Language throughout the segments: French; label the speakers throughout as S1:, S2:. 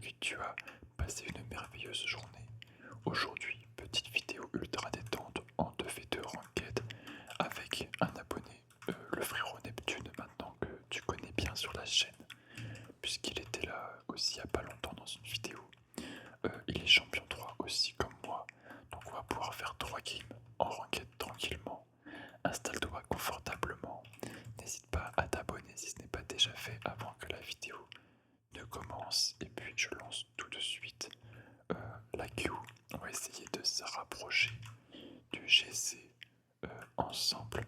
S1: que tu as passé une merveilleuse journée. Aujourd'hui, petite vidéo ultra détente en 2v2 ranked avec un abonné, le frérot Neptune maintenant que tu connais bien sur la chaîne, puisqu'il était là aussi il n'y a pas longtemps dans une vidéo. Il est champion 3 aussi comme moi, donc on va pouvoir faire 3 games en ranked tranquillement. Installe-toi confortablement, n'hésite pas à t'abonner si ce n'est pas déjà fait avant que la vidéo ne commence, et puis je lance tout de suite la queue. On va essayer de se rapprocher du GC ensemble.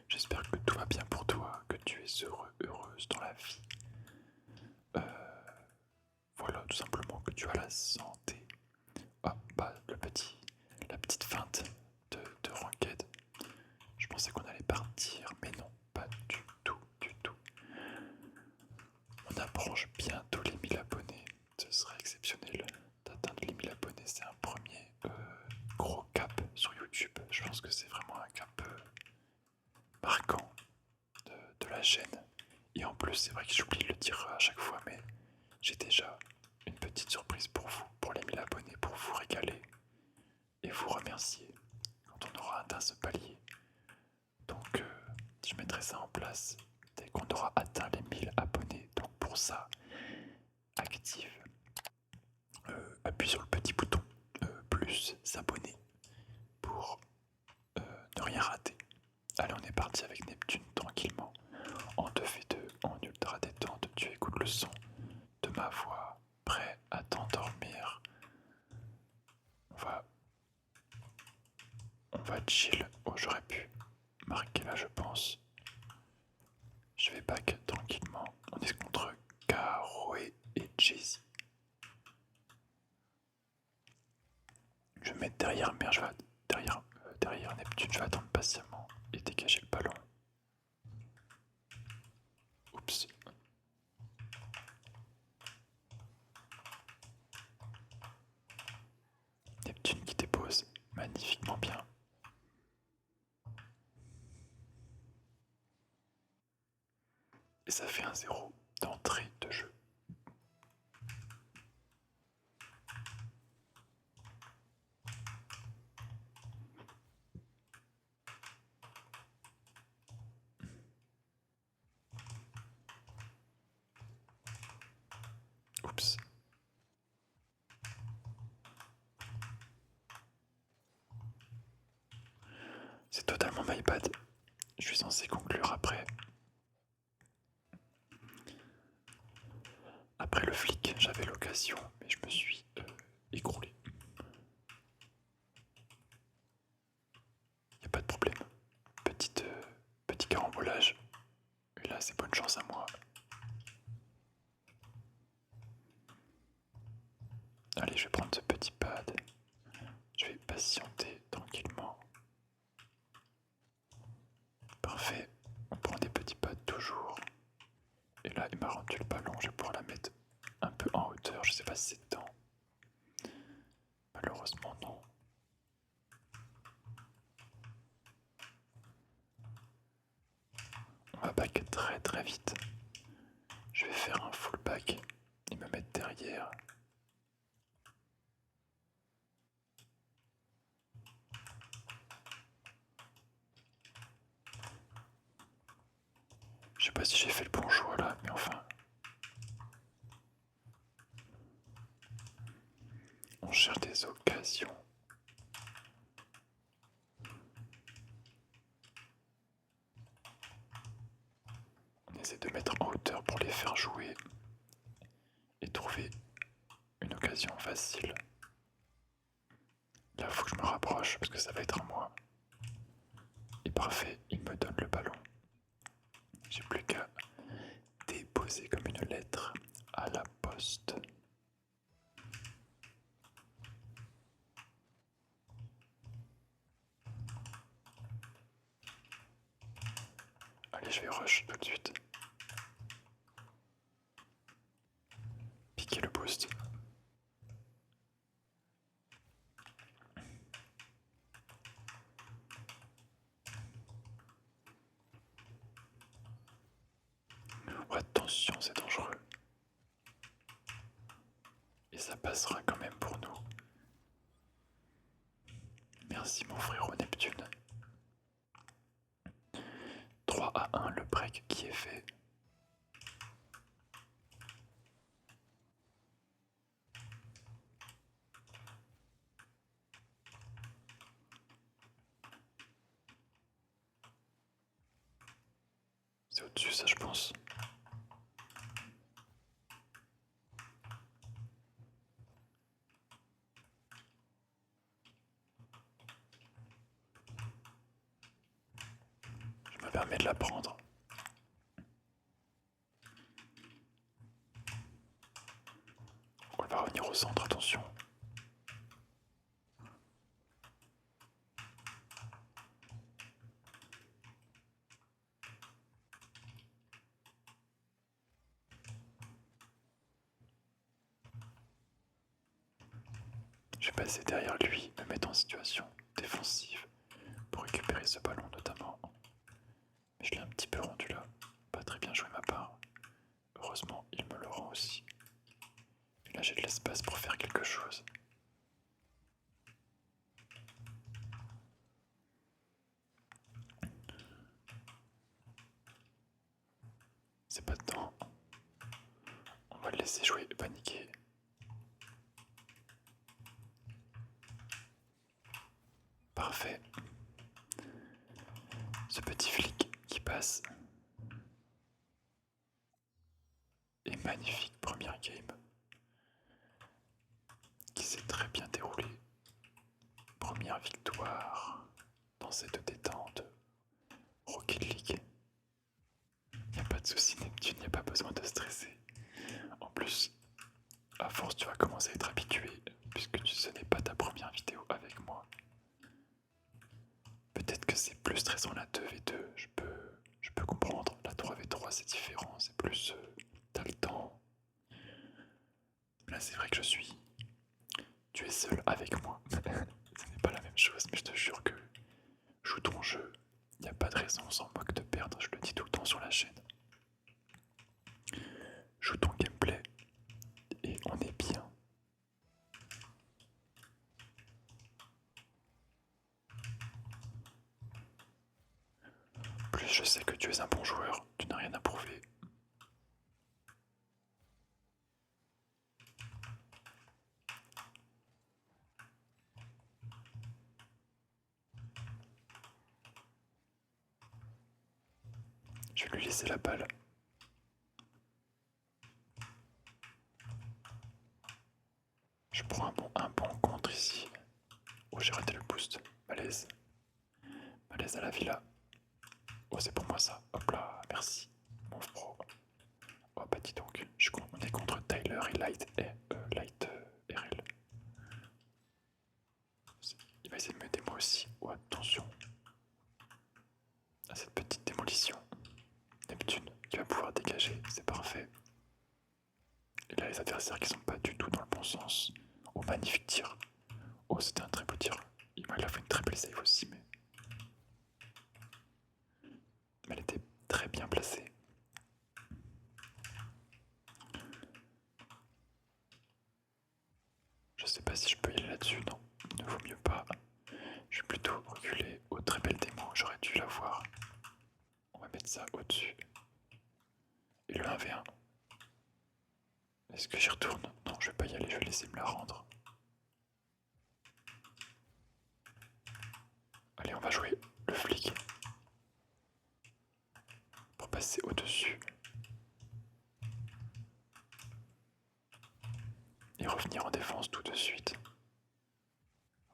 S1: J'espère que tout va bien pour toi, que tu es heureux, heureuse dans la vie. Voilà, tout simplement que tu as la santé. Ah, bah, la petite feinte de ranked. Je pensais qu'on allait partir, mais non, pas du tout, du tout. On approche bientôt les 1000 abonnés. Ce serait exceptionnel d'atteindre les 1000 abonnés. C'est un premier gros cap sur YouTube. Je pense que c'est vraiment un cap marquant de la chaîne. Et en plus, c'est vrai que j'oublie de le dire à chaque fois, mais j'ai déjà une petite surprise pour vous, pour les 1000 abonnés, pour vous régaler et vous remercier quand on aura atteint ce palier. Donc, je mettrai ça en place dès qu'on aura atteint les 1000 abonnés. Donc, pour ça, active, appuie sur le petit bouton plus s'abonner pour ne rien rater. Allez, on est parti avec Neptune tranquillement. En 2v2, en ultra détente, tu écoutes le son de ma voix, prêt à t'endormir. On va chill. Oh, j'aurais pu marquer là, je pense. Je vais back tranquillement. On est contre Karoé et Jay-Z. Je vais me mettre derrière, mais je vais derrière Neptune. Je vais attendre patiemment et dégager le ballon. Oups. Neptune qui dépose magnifiquement bien. Et ça fait un 0 d'entrée de jeu. Oups. C'est totalement my bad. Je suis censé conclure après. Après le flic, j'avais l'occasion, mais je me suis écroulé. Y a pas de problème. Petit carambolage. Et là, c'est bonne chance à moi. Allez, je vais prendre ce petit pad. Je vais patienter tranquillement. Parfait. On prend des petits pads toujours. Et là, il m'a rendu le ballon. Je vais pouvoir la mettre un peu en hauteur. Je sais pas si c'est dedans. Malheureusement, non. On va back très très vite. Je vais faire un full back et me mettre derrière. Je sais pas si j'ai fait le bon choix là, mais enfin. On cherche des occasions. On essaie de mettre en hauteur pour les faire jouer et trouver une occasion facile. Là, faut que je me rapproche parce que ça va être à moi. Et parfait, il me donne le ballon. J'ai plus qu'à déposer comme une lettre à la poste. Allez, je vais rush tout de suite. Piquer le boost. Oh, attention, c'est dangereux. passera quand même pour nous. Merci mon frérot Neptune. 3-1 le break qui est fait. C'est au-dessus ça je pense. Je me permets de la prendre. On va revenir au centre, attention. Je vais passer derrière lui, me mettre en situation défensive pour récupérer ce ballon notamment. Mais je l'ai un petit peu rendu là. Pas très bien joué ma part. Heureusement, il me le rend aussi. Et là, j'ai de l'espace pour faire quelque chose. C'est pas dedans. On va le laisser jouer et paniquer. Parfait. Ce petit flic qui passe. Et magnifique première game. Qui s'est très bien déroulée. Première victoire dans cette détente. Rocket League. Y a pas de souci Neptune, y a pas besoin de stresser. En plus, à force tu vas commencer à être habitué, puisque ce n'est pas ta première vidéo avec moi. Peut-être que c'est plus stressant la 2v2, je peux comprendre. La 3v3 c'est différent, c'est plus t'as le temps. Là c'est vrai que tu es seul avec moi. Ce n'est pas la même chose, mais je te jure que joue ton jeu. Il n'y a pas de raison, on s'en moque de perdre, je le dis tout le temps sur la chaîne. Joue ton gameplay et on est bien. Plus je sais que tu es un bon joueur, tu n'as rien à prouver. Je vais lui laisser la balle. Je prends un bon contre ici. Oh, j'ai raté le boost. Malaise. Malaise à la villa. Oh, c'est pour moi ça. Hop là, merci. Mon pro. Oh, bah dis donc. On est contre Tyler et Light, RL. Il va essayer de m'aider moi aussi. Oh, attention à cette petite démolition. Neptune qui va pouvoir dégager, c'est parfait. Et là, les adversaires qui sont pas du tout dans le bon sens. Oh, magnifique tir. Oh, c'était un très beau tir. Il a fait une très belle save aussi, mais elle était très bien placée. Je sais pas si je peux y aller là-dessus, non, il ne vaut mieux pas. Je vais plutôt reculer. Oh, très belle démo, j'aurais dû la voir. On va mettre ça au-dessus. Et le 1v1. Est-ce que j'y retourne? Non, je vais pas y aller, je vais laisser me la rendre. Allez, on va jouer le flic. Pour passer au-dessus. Et revenir en défense tout de suite.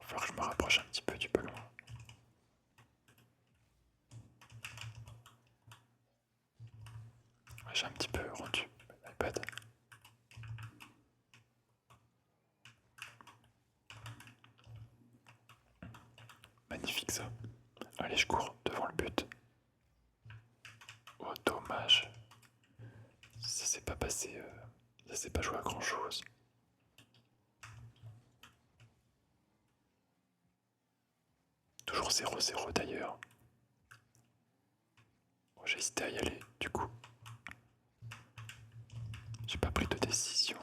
S1: Il va falloir que je me rapproche un petit peu du ballon. Ouais, j'ai un petit peu rendu l'iPad. Magnifique ça. Allez, je cours devant le but. Oh, dommage. Ça s'est pas passé. Ça s'est pas joué à grand chose. Toujours 0-0 d'ailleurs. Oh, j'ai hésité à y aller, du coup. J'ai pas pris de décision.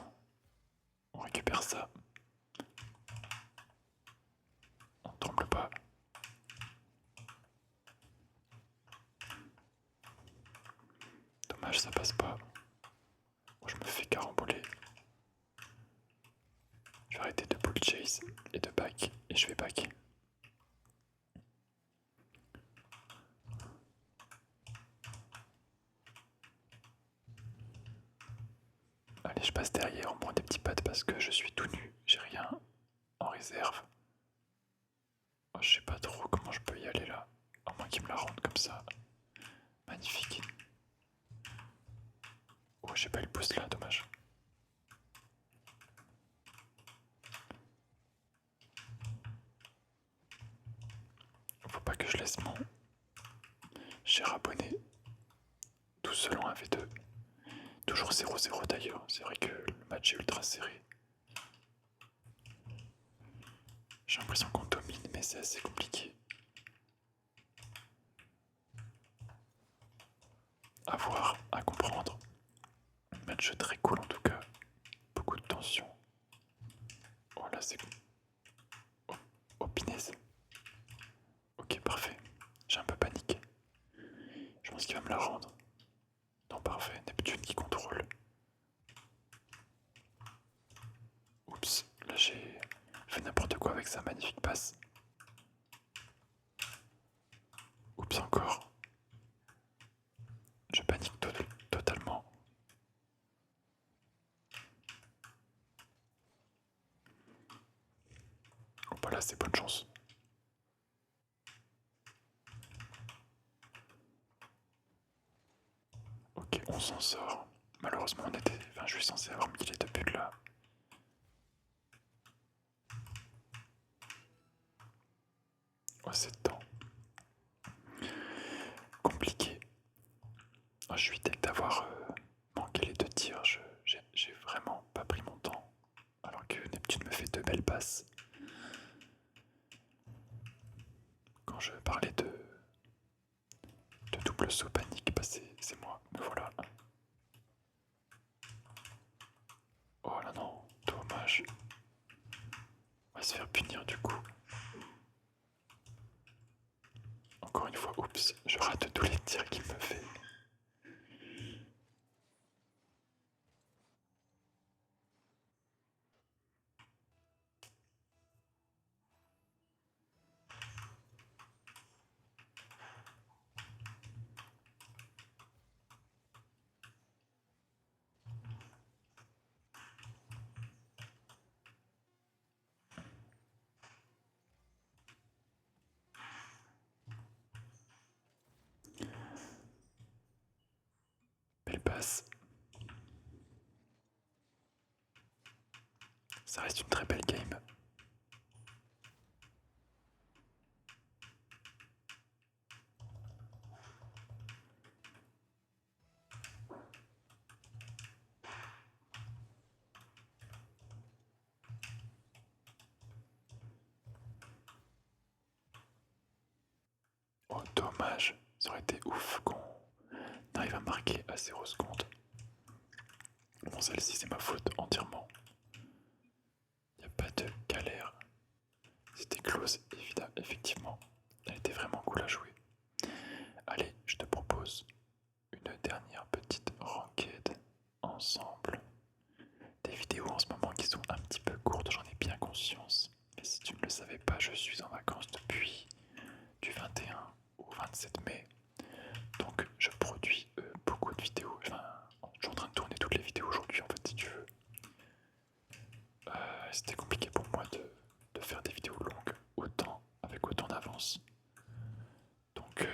S1: On récupère ça. On tombe pas. Dommage, ça passe pas. Oh, je me fais caramboler. Je vais arrêter de bull chase et de back. Et je vais back. Allez, je passe derrière, on prend des petits pattes parce que je suis tout nu. J'ai rien en réserve. Oh, je sais pas trop comment je peux y aller là. À moins qu'il me la rende comme ça. Magnifique. Oh, j'ai pas eu le boost là, dommage. Faut pas que je laisse mon cher abonné tout seul en 1v2. Toujours 0-0 d'ailleurs. C'est vrai que le match est ultra serré. J'ai l'impression qu'on domine, mais c'est assez compliqué. À voir, à comprendre. Un match très cool en tout cas. Beaucoup de tension. Oh là, c'est. Oh, oh pinaise. Ok, parfait. J'ai un peu paniqué. Je pense qu'il va me la rendre. Non, parfait. Neptune qui contrôle. Oups, là j'ai fait n'importe quoi avec sa magnifique passe. Oups, encore. Je panique totalement. Oh, bah là, c'est bonne chance. Ok, on s'en sort. Malheureusement, je suis censé avoir mis les deux buts là. Oh, c'est temps. Compliqué. Oh, je suis deg d'avoir manqué les deux tirs. J'ai vraiment pas pris mon temps. Alors que Neptune me fait deux belles passes. Quand je parlais de double saut panique, bah c'est moi. Me voilà. Oh là non, dommage. On va se faire punir du coup. Encore une fois, oups, je rate tous les tirs qu'il me fait. Belle passe. Ça reste une très belle game. Oh dommage, ça aurait été ouf qu'on arrive à marquer à 0 secondes. Bon, celle-ci c'est ma faute entièrement. Il n'y a pas de galère. C'était close, effectivement. Elle était vraiment cool à jouer. Allez, je te propose une dernière petite ranked ensemble. Des vidéos en ce moment qui sont un petit peu courtes, j'en ai bien conscience. Mais si tu ne le savais pas, je suis en vacances depuis du 21 au 27 mai. Donc je produis beaucoup de vidéos. Enfin, je suis en train de tourner toutes les vidéos aujourd'hui en fait si tu veux. C'était compliqué pour moi de faire des vidéos longues avec autant d'avance. Donc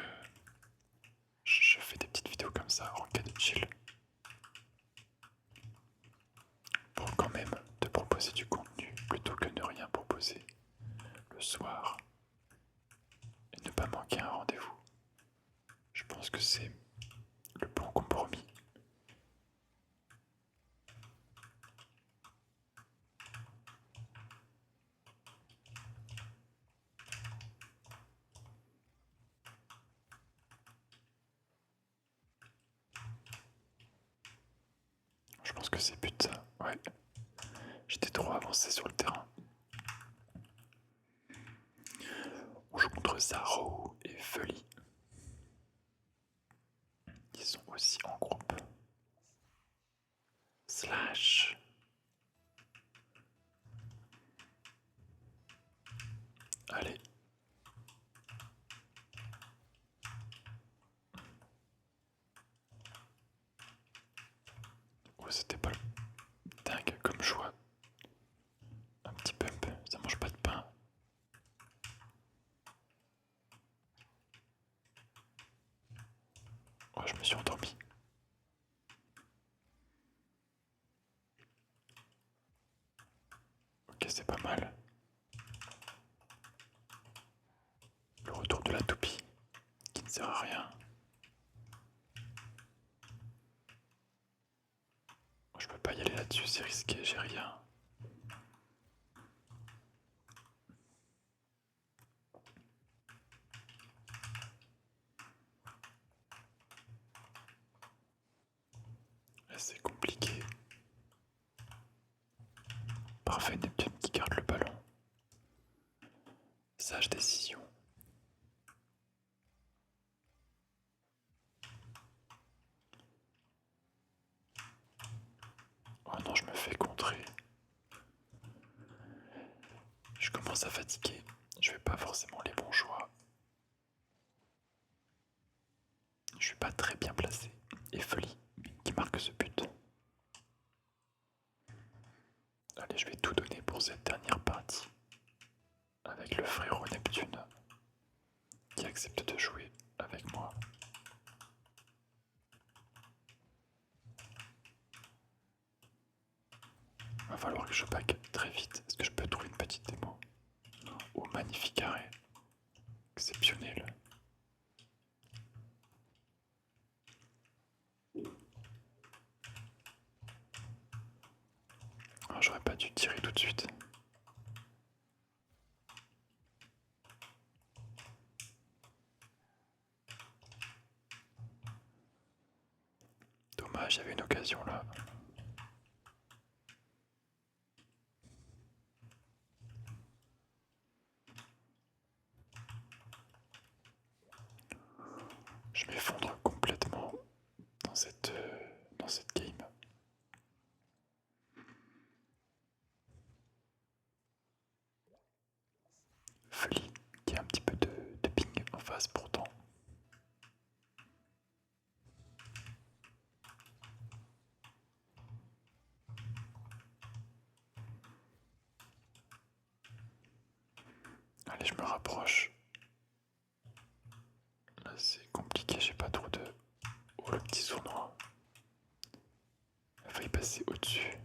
S1: je fais des petites vidéos comme ça en cas de chill. Pour quand même te proposer du contenu plutôt que ne rien proposer le soir et ne pas manquer un rendez-vous. Je pense que c'est le bon compromis. Je pense que c'est but ça, ouais. J'étais trop avancé sur le terrain. On joue contre Zaro et Feli. Ils sont aussi en groupe. Slash. Allez. Oh, c'était pas dingue comme choix. Un petit pump, ça mange pas de pain. Oh, je me suis endormi. Ok, c'est pas mal. Le retour de la toupie, qui ne sert à rien. Je peux pas y aller là-dessus, c'est risqué, j'ai rien. Là, c'est compliqué. Parfait, Neptune qui garde le ballon. Sage décision. Oh non, je me fais contrer. Je commence à fatiguer. Je fais pas forcément les bons choix. Je suis pas très bien placé. Et Folie qui marque ce but. Allez, je vais tout donner pour cette dernière partie. Avec le frérot Neptune qui accepte de jouer avec moi. Va falloir que je back très vite. Est-ce que je peux trouver une petite démo? Oh, magnifique arrêt. Exceptionnel. Oh, j'aurais pas dû tirer tout de suite. Dommage, il y avait une occasion là. Je m'effondre complètement dans cette game. Flea qui a un petit peu de ping en face pourtant. Allez, je me rapproche. Là c'est compliqué, j'ai pas trop de... Oh, le petit sournois. Il a failli passer au-dessus.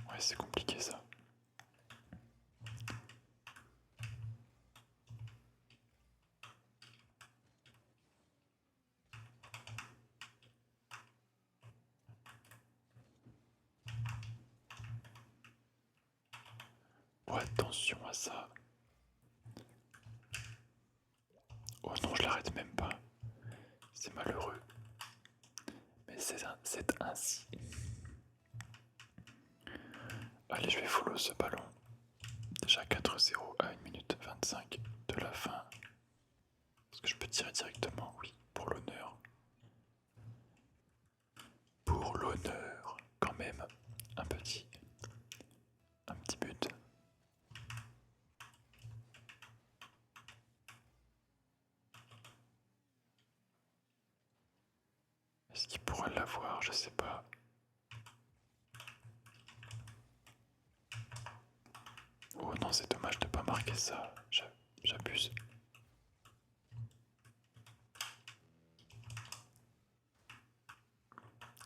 S1: Ouais, c'est compliqué ça. Oh, attention à ça. Oh non, je l'arrête même pas. C'est malheureux. Mais c'est ainsi. Allez, je vais follow ce ballon. Déjà 4-0 à 1 minute 25 de la fin. Est-ce que je peux tirer directement? Oui, pour l'honneur. Pour l'honneur, quand même, un petit but. Est-ce qu'il pourra l'avoir? Je sais pas. Oh non, c'est dommage de pas marquer ça. J'abuse.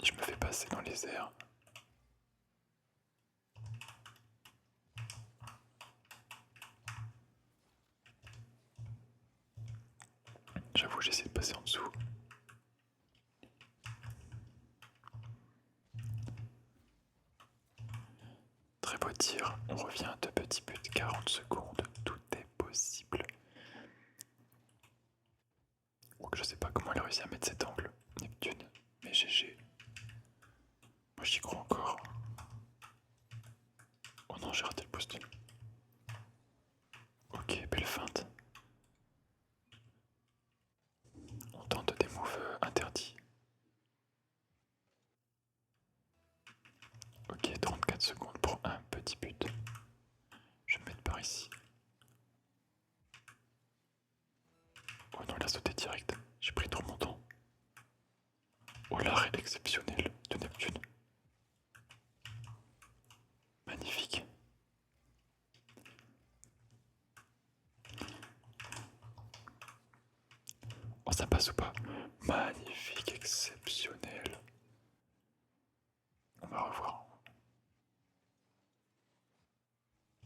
S1: Je me fais passer dans les airs. J'avoue, j'essaie de passer en dessous. Très beau tir. On revient à 2 petits buts, 40 secondes. Tout est possible. Donc je sais pas comment elle a réussi à mettre cet angle. Neptune. GG. Moi j'y crois encore. Oh non, j'ai raté le poste. Ok, belle feinte. On tente des moves interdits. Ok, 34 secondes pour un petit but. Je vais me mettre par ici. Oh non, il a sauté direct. J'ai pris trop mon temps. Oh, l'arrêt exceptionnel de Neptune. Magnifique. Oh, ça passe ou pas? Magnifique, exceptionnel. On va revoir.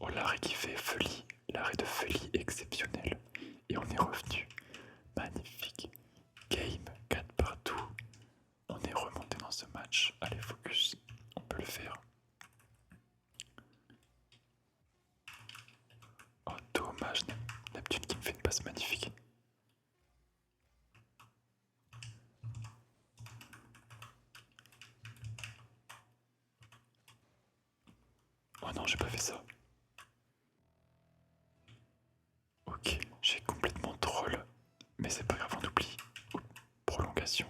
S1: Oh, l'arrêt qui fait Feli. L'arrêt de Feli exceptionnel. Et on est revenu. Magnifique. Game 4 partout. On est remonté dans ce match. Allez, focus. On peut le faire. Oh, dommage. Neptune qui me fait une passe magnifique. Oh non, j'ai pas fait ça. Ok, j'ai complètement troll. Mais c'est pas grave, on oublie. Prolongation.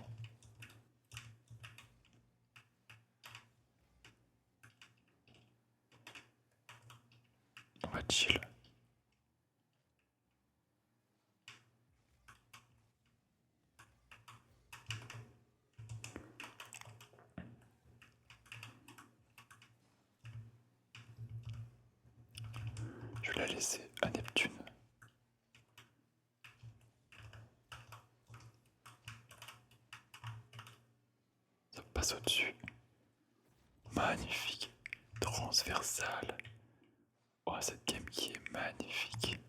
S1: On va chill. Je vais la laisser à Neptune. Ça passe au-dessus. Magnifique. Transversal. Oh, cette game qui est magnifique.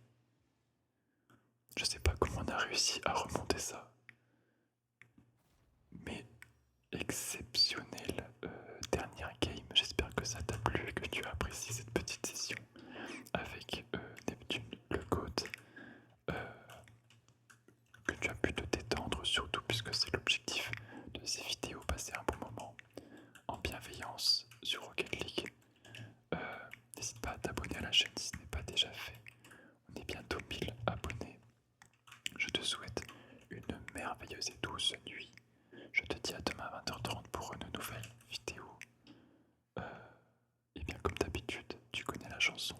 S1: Je sais pas comment on a réussi à remonter ça. Mais exceptionnel. Dernière game. J'espère que ça t'a plu et que tu as apprécié cette petite session avec Neptune, le GOAT. Que tu as pu te détendre surtout puisque c'est l'objectif de ces vidéos, passer un bon moment en bienveillance sur Rocket League. N'hésite pas à t'abonner à la chaîne si ce n'est pas déjà fait. On est bientôt 1000 abonnés. Je te souhaite une merveilleuse et douce nuit. Je te dis à demain à 20h30 pour une nouvelle vidéo. Et bien comme d'habitude, tu connais la chanson.